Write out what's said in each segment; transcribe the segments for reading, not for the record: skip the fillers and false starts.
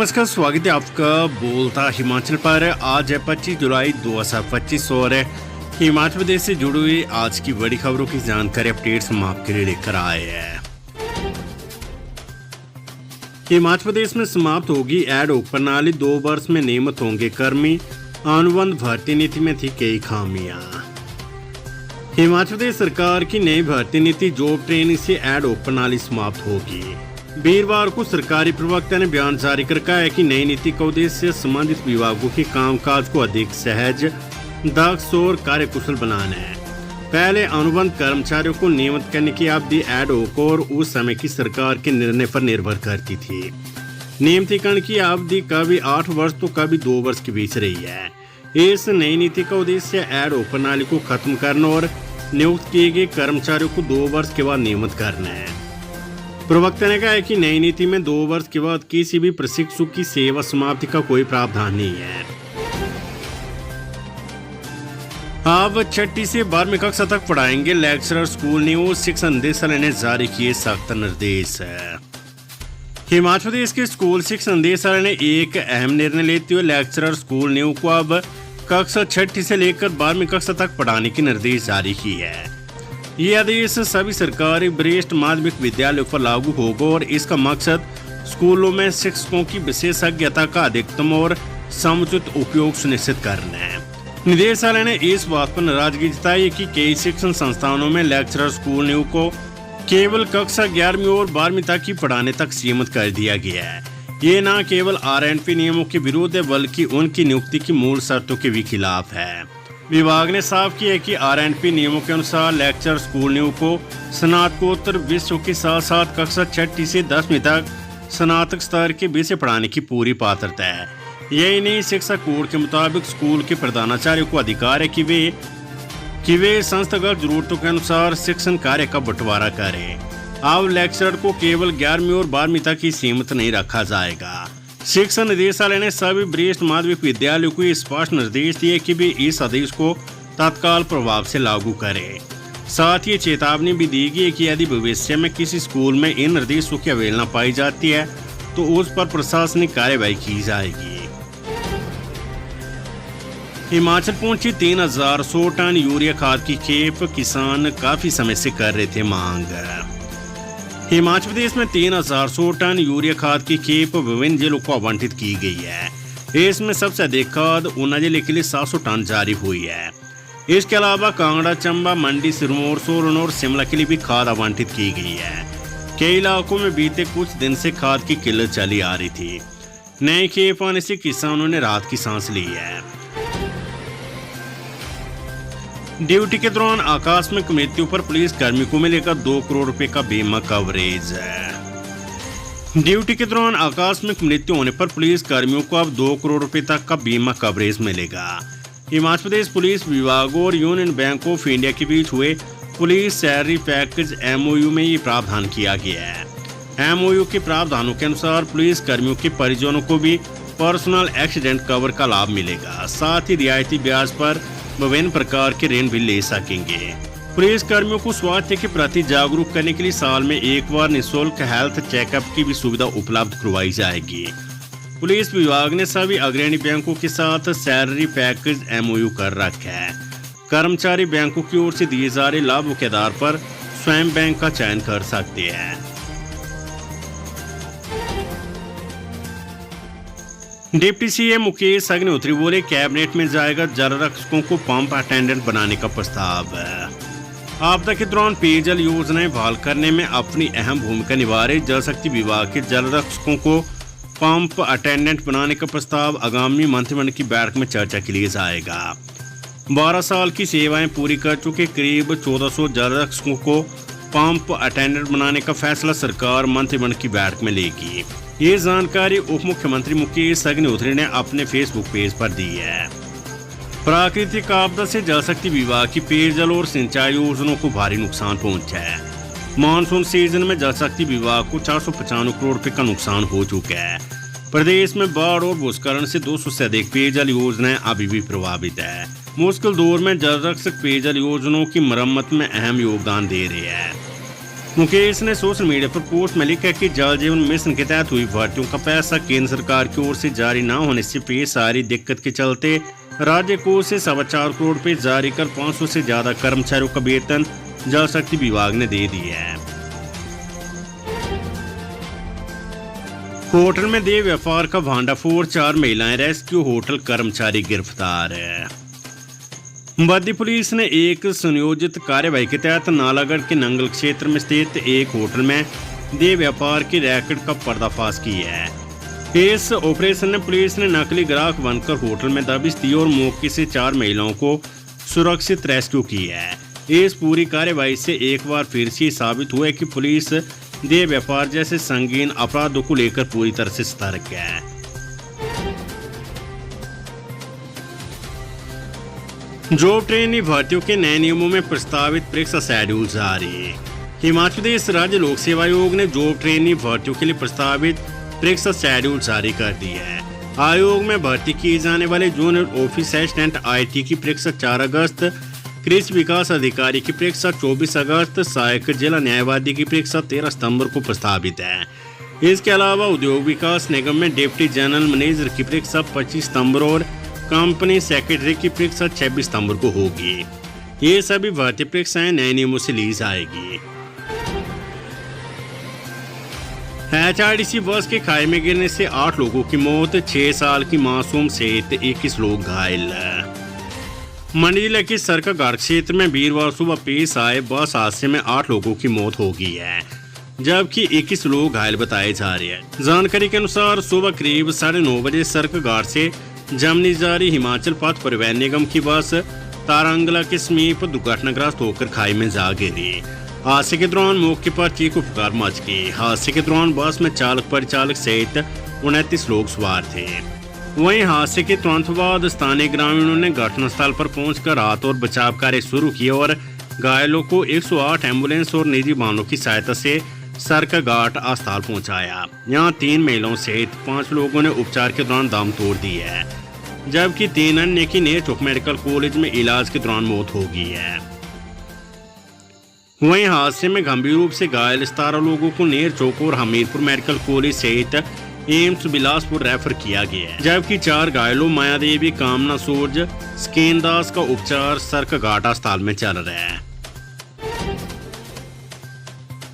नमस्कार, स्वागत है आपका बोलता हिमाचल पर। आज है 25 जुलाई 2025 और हिमाचल प्रदेश से जुड़ी हुई आज की बड़ी खबरों की जानकारी अपडेट्स हम आपके लिए लेकर आए हैं। हिमाचल प्रदेश में समाप्त होगी एड होक प्रणाली, 2 वर्ष में नियमित होंगे कर्मी। अनुबंध भर्ती नीति में थी कई खामियां। हिमाचल प्रदेश सरकार की नई भर्ती नीति जॉब ट्रेनिंग से एड होक प्रणाली समाप्त होगी। वीरवार को सरकारी प्रवक्ता ने बयान जारी कर कहा है कि नई नीति का उद्देश्य संबंधित विभागों के कामकाज को अधिक सहज, दक्ष और कार्यकुशल बनाना है। पहले अनुबंध कर्मचारियों को नियमित करने की अवधि एड होक और उस समय की सरकार के निर्णय पर निर्भर करती थी। नियमितीकरण की अवधि कभी 8 वर्ष तो कभी 2 वर्ष के बीच रही है। इस नई नीति का उद्देश्य एड होक प्रणाली को खत्म करना और नियुक्त किए गए कर्मचारियों को 2 वर्ष के बाद नियमित करना है। प्रवक्ता ने कहा है कि नई नीति में 2 वर्ष के बाद किसी भी प्रशिक्षु की सेवा समाप्ति का कोई प्रावधान नहीं है। अब 6ठी से 12वीं कक्षा तक पढ़ाएंगे लेक्चरर। स्कूल न्यू शिक्षा निदेशालय ने जारी किए सख्त निर्देश। हिमाचल प्रदेश के स्कूल शिक्षा निदेशालय ने एक अहम निर्णय लेते हुए लेक्चरर स्कूल न्यू को अब कक्षा 6ठी से लेकर 12वीं कक्षा तक पढ़ाने के निर्देश जारी किए हैं। ये आदेश सभी सरकारी वरिष्ठ माध्यमिक विद्यालयों पर लागू होगा और इसका मकसद स्कूलों में शिक्षकों की विशेषज्ञता का अधिकतम और समुचित उपयोग सुनिश्चित करना है। निदेशालय ने इस बात पर नाराजगी जताई कि कई शिक्षण संस्थानों में लेक्चरर स्कूल न्यू को केवल कक्षा 11वीं और 12वीं तक ही पढ़ाने तक सीमित कर दिया गया है। ये न केवल RNP नियमों के विरुद्ध है बल्कि उनकी नियुक्ति की मूल शर्तों के भी खिलाफ है। विभाग ने साफ किया कि RNP नियमों के अनुसार लेक्चरर स्कूल न्यू को स्नातकोत्तर विषयों के साथ साथ कक्षा 6ठी से 10वीं तक स्नातक स्तर के विषय पढ़ाने की पूरी पात्रता है। यही नहीं, शिक्षा कोड के मुताबिक स्कूल के प्रधानाचार्य को अधिकार है कि वे संस्थागत जरूरतों के अनुसार शिक्षण कार्य का बंटवारा करें। अब लेक्चरर को केवल 11वीं और 12वीं तक ही सीमित नहीं रखा जाएगा। शिक्षा निदेशालय ने सभी वरिष्ठ माध्यमिक विद्यालयों को स्पष्ट निर्देश दिए कि वे इस आदेश को तत्काल प्रभाव से लागू करें। साथ ही चेतावनी भी दी गई कि यदि भविष्य में किसी स्कूल में इन निर्देशों की अवहेलना पाई जाती है तो उस पर प्रशासनिक कार्यवाही की जाएगी। हिमाचल पहुंची 3100 टन यूरिया खाद की खेप, किसान काफी समय से कर रहे थे मांग। हिमाचल प्रदेश में 3100 टन यूरिया खाद की खेप विभिन्न जिलों को आवंटित की गई है। इसमें सबसे अधिक खाद ऊना जिले के लिए 700 टन जारी हुई है। इसके अलावा कांगड़ा, चंबा, मंडी, सिरमौर, सोलन और शिमला के लिए भी खाद आवंटित की गई है। कई इलाकों में बीते कुछ दिन से खाद की किल्लत चली आ रही थी। नई खेप आने से किसानों ने राहत की सांस ली है। ड्यूटी के दौरान आकस्मिक मृत्यु पर पुलिस कर्मी को मिलेगा 2 करोड़ रुपए का बीमा कवरेज। ड्यूटी के दौरान आकस्मिक मृत्यु होने पर पुलिस कर्मियों को अब 2 करोड़ रुपए तक का बीमा कवरेज मिलेगा। हिमाचल प्रदेश पुलिस विभाग और यूनियन बैंक ऑफ इंडिया के बीच हुए पुलिस सैलरी पैकेज MOU में ये प्रावधान किया गया है। MOU के प्रावधानों के अनुसार पुलिस कर्मियों के परिजनों को भी पर्सनल एक्सीडेंट कवर का लाभ मिलेगा। साथ ही रियायती ब्याज पर विभिन्न प्रकार के ऋण भी ले सकेंगे। पुलिस कर्मियों को स्वास्थ्य के प्रति जागरूक करने के लिए साल में एक बार निःशुल्क हेल्थ चेकअप की भी सुविधा उपलब्ध करवाई जाएगी। पुलिस विभाग ने सभी अग्रणी बैंकों के साथ सैलरी पैकेज MOU कर रखा है। कर्मचारी बैंकों की ओर से दिए जा रहे लाभों के आधार पर स्वयं बैंक का चयन कर सकते हैं। डिप्टी CM मुकेश अग्निहोत्री बोले, कैबिनेट में जाएगा जल रक्षकों को पंप अटेंडेंट बनाने का प्रस्ताव। आपदा के दौरान पेयजल योजनाएं बहाल करने में अपनी अहम भूमिका निभा रहे जल शक्ति विभाग के जल रक्षकों को पंप अटेंडेंट बनाने का प्रस्ताव आगामी मंत्रिमंडल की बैठक में चर्चा के लिए जाएगा। 12 साल की सेवाएं पूरी कर चुके करीब 1400 जल रक्षकों को पंप अटेंडेंट बनाने का फैसला सरकार मंत्रिमंडल की बैठक में लेगी। ये जानकारी उप मुख्यमंत्री मुकेश अग्निहोत्री ने अपने फेसबुक पेज पर दी है। प्राकृतिक आपदा से जल शक्ति विभाग की पेयजल और सिंचाई योजनाओं को भारी नुकसान पहुंचा है। मानसून सीजन में जल शक्ति विभाग को 495 करोड़ रुपए का नुकसान हो चुका है। प्रदेश में बाढ़ और भूस्खलन से 200 से अधिक पेयजल योजनाएं अभी भी प्रभावित है। मुश्किल दौर में जल रक्षक पेयजल योजनाओं की मरम्मत में अहम योगदान दे रहे हैं। मुकेश ने सोशल मीडिया पर पोस्ट में लिखा कि जल जीवन मिशन के तहत हुई भर्तियों का पैसा केंद्र सरकार की ओर से जारी न होने से पेश आ रही दिक्कत के चलते राज्य कोष से 4.25 करोड़ रुपए जारी कर 500 से ज्यादा कर्मचारियों का वेतन जल शक्ति विभाग ने दे दिया है। होटल में देह व्यापार का भांडाफोड़, 4 महिलाएं रेस्क्यू, होटल कर्मचारी गिरफ्तार है। बद्दी पुलिस ने एक सुनियोजित कार्यवाही के तहत नालागढ़ के नंगल क्षेत्र में स्थित एक होटल में देह व्यापार की रैकेट का पर्दाफाश किया है। इस ऑपरेशन में पुलिस ने नकली ग्राहक बनकर होटल में दबिश दी और मौके से 4 महिलाओं को सुरक्षित रेस्क्यू किया है। इस पूरी कार्यवाही से एक बार फिर से साबित हुआ कि पुलिस देह व्यापार जैसे संगीन अपराधों को लेकर पूरी तरह से सतर्क है। जॉब ट्रेनी भर्तियों के नए नियमों में प्रस्तावित परीक्षा शेड्यूल जारी। हिमाचल प्रदेश राज्य लोक सेवा आयोग ने जॉब ट्रेनी भर्तियों के लिए प्रस्तावित परीक्षा शेड्यूल जारी कर दिया है। आयोग में भर्ती किए जाने वाले जूनियर ऑफिस असिस्टेंट IT की परीक्षा 4 अगस्त, कृषि विकास अधिकारी की परीक्षा 24 अगस्त, सहायक जिला न्यायवादी की परीक्षा 13 सितंबर को प्रस्तावित है। इसके अलावा उद्योग विकास निगम में डिप्टी जनरल मैनेजर की परीक्षा 25 सितंबर और कंपनी सेक्रेटरी की परीक्षा 26 सितंबर को होगी। ये सभी भर्ती परीक्षाएं नए नियमों से ली जाएगी। HRTC बस के खाई में गिरने से 8 लोगों की मौत, 6 साल की मासूम सहित 21 लोग घायल। मंडी जिले के सरका घाट क्षेत्र में वीरवार सुबह पेश आए बस हादसे में 8 लोगों की मौत हो गई है, जबकि 21 लोग घायल बताए जा रहे हैं। जानकारी के अनुसार सुबह करीब 9:30 बजे सरका घाट से जमनी जा रही हिमाचल पथ परिवहन निगम की बस तारंगला के समीप दुर्घटनाग्रस्त होकर खाई में जा गिरी। हादसे के दौरान मौके पर चीखो पुकार मच गई। हादसे के दौरान बस में चालक परिचालक सहित 29 लोग सवार थे। वहीं हादसे के तुरंत बाद स्थानीय ग्रामीणों ने घटनास्थल पर पहुंचकर राहत और बचाव कार्य शुरू किए और घायलों को 108 एम्बुलेंस और निजी वाहनों की सहायता से सरका घाट अस्पताल पहुंचाया। यहां 3 महिलाओं सहित 5 लोगों ने उपचार के दौरान दम तोड़ दिया है, जबकि 3 अन्य की नेर चौक मेडिकल कॉलेज में इलाज के दौरान मौत हो गई है। वहीं हादसे में गंभीर रूप से घायल 17 लोगों को नेर चौक और हमीरपुर मेडिकल कॉलेज सहित एम्स बिलासपुर रेफर किया गया है, जबकि 4 घायलों माया देवी, कामना सूरज, स्केन दास का उपचार सरका घाट अस्पताल में चल रहा है।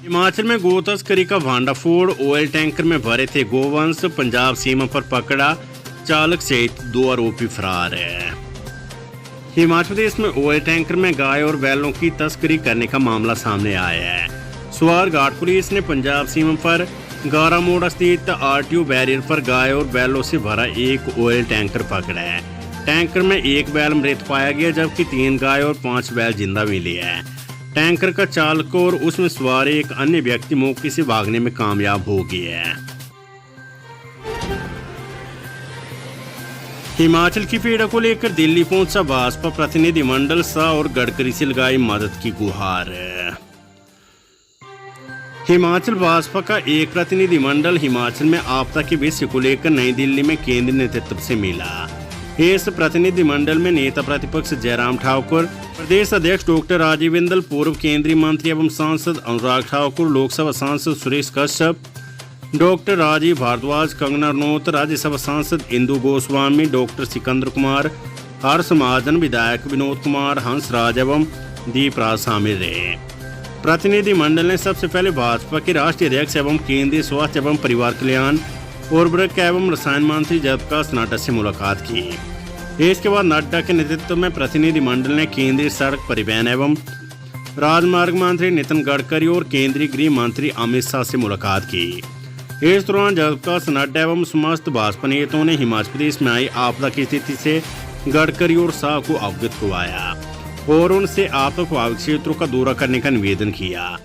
हिमाचल में गो तस्करी का भांडाफोड़, ऑयल टैंकर में भरे थे गोवंश, पंजाब सीमा पर पकड़ा, चालक सहित 2 आरोपी फरार है। हिमाचल प्रदेश में ऑयल टैंकर में गाय और बैलों की तस्करी करने का मामला सामने आया है। सुवार घाट पुलिस ने पंजाब सीमा पर गारा मोड़ स्थित RTO बैरियर पर गाय और बैलों से भरा एक ऑयल टैंकर पकड़ा है। टैंकर में 1 बैल मृत पाया गया, जबकि 3 गाय और 5 बैल जिंदा मिले हैं। टैंकर का चालक और उसमें सवार एक अन्य व्यक्ति मौके से भागने में कामयाब हो गया है। हिमाचल की पीड़ा को लेकर दिल्ली पहुंचा भाजपा प्रतिनिधिमंडल, शाह और गडकरी से लगाई मदद की गुहार। हिमाचल भाजपा का एक प्रतिनिधिमंडल हिमाचल में आपदा के विषय को लेकर नई दिल्ली में केंद्रीय नेतृत्व से मिला। इस प्रतिनिधिमंडल में नेता प्रतिपक्ष जयराम ठाकुर, प्रदेश अध्यक्ष डॉक्टर राजीव बिंदल, पूर्व केंद्रीय मंत्री एवं सांसद अनुराग ठाकुर, लोकसभा सांसद सुरेश कश्यप, डॉक्टर राजीव भारद्वाज, कंगना रनौत, राज्यसभा सांसद इंदु गोस्वामी, डॉक्टर सिकंदर कुमार, हर्ष महाजन, विधायक विनोद कुमार, हंसराज एवं दीपराज शामिल रहे। प्रतिनिधिमंडल ने सबसे पहले भाजपा के राष्ट्रीय अध्यक्ष एवं केंद्रीय स्वास्थ्य एवं परिवार कल्याण, उर्वरक एवं रसायन मंत्री जयप्रकाश नड्डा से मुलाकात की। इसके बाद नड्डा के नेतृत्व में प्रतिनिधिमंडल ने केंद्रीय सड़क परिवहन एवं राजमार्ग मंत्री नितिन गडकरी और केंद्रीय गृह मंत्री अमित शाह से मुलाकात की। इस दौरान जयप्रकाश नड्डा एवं समस्त भाजपा नेताओं ने हिमाचल प्रदेश में आई आपदा की स्थिति से गडकरी और शाह को अवगत करवाया और उनसे आपदा प्रभावित क्षेत्रों का दौरा करने का निवेदन किया।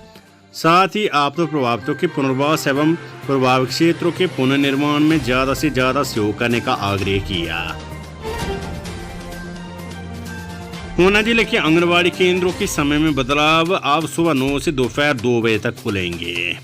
साथ ही आपदा प्रभावितों के पुनर्वास एवं प्रभावित क्षेत्रों के पुनर्निर्माण में ज्यादा से ज्यादा सहयोग करने का आग्रह किया। ऊना जिले के आंगनबाड़ी केंद्रों के समय में बदलाव, अब सुबह 9 से दोपहर 2 बजे तक खुलेंगे।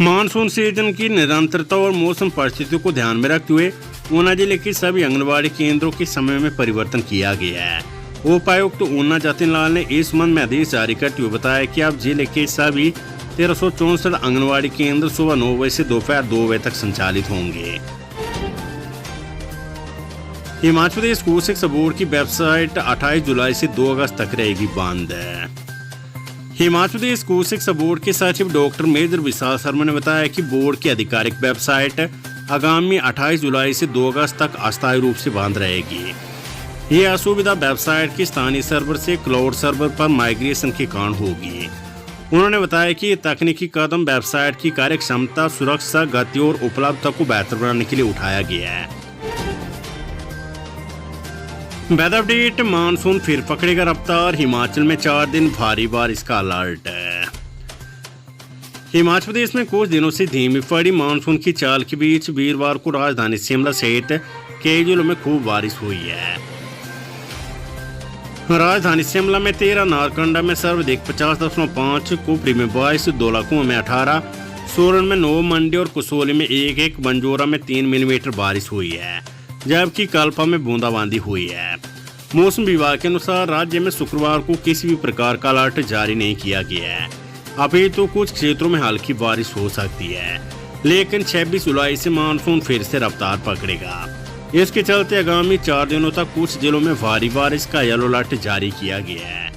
मानसून सीजन की निरंतरता और मौसम परिस्थितियों को ध्यान में रखते हुए ऊना जिले के सभी आंगनबाड़ी केंद्रों के समय में परिवर्तन किया गया है। उपायुक्त ऊना जतिन लाल ने इस संबंध में आदेश जारी करते हुए बताया कि अब जिले के सभी 1364 आंगनबाड़ी केंद्र सुबह 9 बजे से दोपहर 2 बजे तक संचालित होंगे। हिमाचल प्रदेश स्कूल शिक्षा बोर्ड की वेबसाइट 28 जुलाई से 2 अगस्त तक रहेगी बंद। हिमाचल प्रदेश स्कूल शिक्षा बोर्ड के सचिव डॉक्टर मेजर विशाल शर्मा ने बताया कि बोर्ड की आधिकारिक वेबसाइट आगामी 28 जुलाई से 2 अगस्त तक अस्थायी रूप से बंद रहेगी। यह असुविधा वेबसाइट के स्थानीय सर्वर से क्लाउड सर्वर पर माइग्रेशन के कारण होगी। उन्होंने बताया कि ये तकनीकी कदम वेबसाइट की कार्य क्षमता, सुरक्षा, गति और उपलब्धता को बेहतर बनाने के लिए उठाया गया है। वेदर अपडेट, मानसून फिर पकड़ेगा रफ्तार, हिमाचल में 4 दिन भारी बारिश का अलर्ट है। हिमाचल प्रदेश में कुछ दिनों से धीमी पड़ी मानसून की चाल के बीच वीरवार को राजधानी शिमला सहित कई जिलों में खूब बारिश हुई है। राजधानी शिमला में 13, नारकंडा में सर्वाधिक 50.5, कुफरी में 22, धौलाकुआं में 18, सोलन में 9, मंडी और कसौली में 1, बंजोरा में 3 मिलीमीटर बारिश हुई है, जबकि कल्पा में बूंदाबांदी हुई है। मौसम विभाग के अनुसार राज्य में शुक्रवार को किसी भी प्रकार का अलर्ट जारी नहीं किया गया है। अभी तो कुछ क्षेत्रों में हल्की बारिश हो सकती है, लेकिन 26 जुलाई से मानसून फिर से रफ्तार पकड़ेगा। इसके चलते आगामी 4 दिनों तक कुछ जिलों में भारी बारिश का येलो अलर्ट जारी किया गया है।